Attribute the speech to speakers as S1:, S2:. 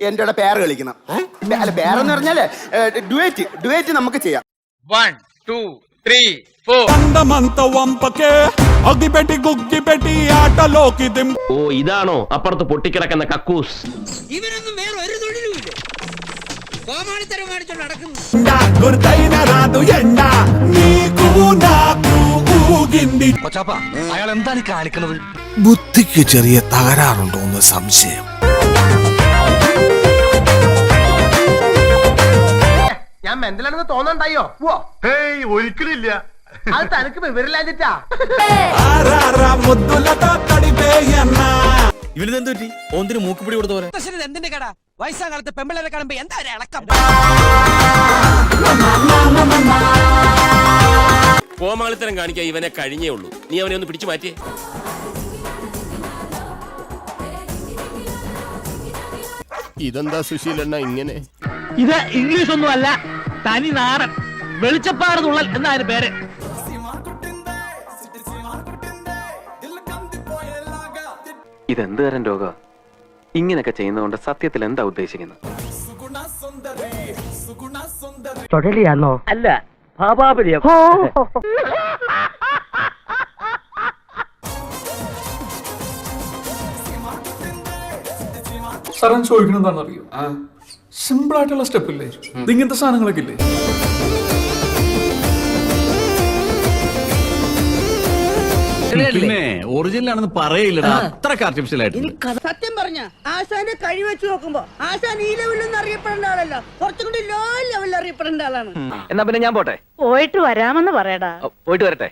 S1: എന്റെ പേര് കളിക്കണം. അല്ല പേരെന്ന് പറഞ്ഞാല് ഡുവേറ്റ് നമുക്ക് ചെയ്യാം.
S2: 1 2 3 4
S3: అందమంత వంపకే అగ్గిపెట్టి గుగ్గిపెట్టి ఆటలోకి దిం.
S4: ഓ ഇതാണോ അപ്പുറത്ത് പൊട്ടിക്കിടക്കുന്ന കക്കൂസ്?
S5: ഇവനൊന്നും വേറെ ഒരു തൊഴിലുമില്ല, കോമാളിത്തരം കാണിച്ചോണ്ട് നടക്കുന്നു.
S3: గుర్తైన రాదు ఎండ నీకు నాకు ఊగింది.
S6: അയാൾ എന്താണ് കാണിക്കുന്നത്?
S7: ബുദ്ധിക്ക് ചെറിയ തകരാറുണ്ടോ എന്ന് സംശയം.
S1: ഞാൻ മെന്റലാണെന്ന് തോന്നണ്ടായോ?
S2: ഒരിക്കലില്ല.
S1: അത് തനിക്ക് വിവരില്ലാഞ്ഞിട്ടാ.
S3: ఆరారా ముద్దులతో తడిపేయన్నా.
S6: ഇവനെന്തു പറ്റി? ഓന്തിന് മൂക്കുപിടി കൊടുത്ത പോലെ.
S5: എന്തിന്റെ കട? വയസ്സാം കാലത്ത് പെമ്പിളരെ കാണുമ്പോ എന്താ ഒരു ഇളക്കം?
S4: കോമാളിത്തരം കാണിക്കാൻ ഇവനെ കഴിഞ്ഞേ ഉള്ളൂ. നീ അവനെ ഒന്ന് പിടിച്ചു മാറ്റിയേ. ഇതെന്താ സുശീലണ്ണ ഇങ്ങനെ?
S8: ഇത് ഇംഗ്ലീഷ് ഒന്നും അല്ല, തനി നാടൻ വെളിച്ചപ്പാട് തുള്ളൽ എന്നാണ് പേര്.
S9: ഇതെന്ത് തരം രോഗ? ഇങ്ങനെയൊക്കെ ചെയ്യുന്നതുകൊണ്ട് സത്യത്തിൽ എന്താ ഉദ്ദേശിക്കുന്നത്?
S8: തൊഴിലാണോ? അല്ല, ഭാപാപര്യം.
S3: സാറൻ ചോദിക്കണം എന്താണെന്ന് അറിയോ? സിമ്പിൾ ആയിട്ടുള്ള സ്റ്റെപ്പ് ഇല്ലേ, ഇങ്ങനത്തെ സാധനങ്ങളൊക്കെ ഇല്ലേ?
S6: പിന്നെ ഒറിജിനൽ ആണെന്ന് പറയില്ലടാ, അത്രക്ക് ആർട്ടിഫിഷ്യൽ ആയിട്ട്.
S5: സത്യം പറഞ്ഞ ആശാന്റെ കഴി വെച്ച് നോക്കുമ്പോ ആശാൻ ഈ ലെവലിൽ അറിയപ്പെടേണ്ട ആളല്ല, കുറച്ചും കൂടി ലോ ലെവലിൽ അറിയപ്പെടേണ്ട ആളാണ്.
S9: എന്നാ പിന്നെ ഞാൻ പോട്ടെ.
S8: പോയിട്ട് വരാമെന്ന് പറയടാ.
S9: പോയിട്ട് വരട്ടെ.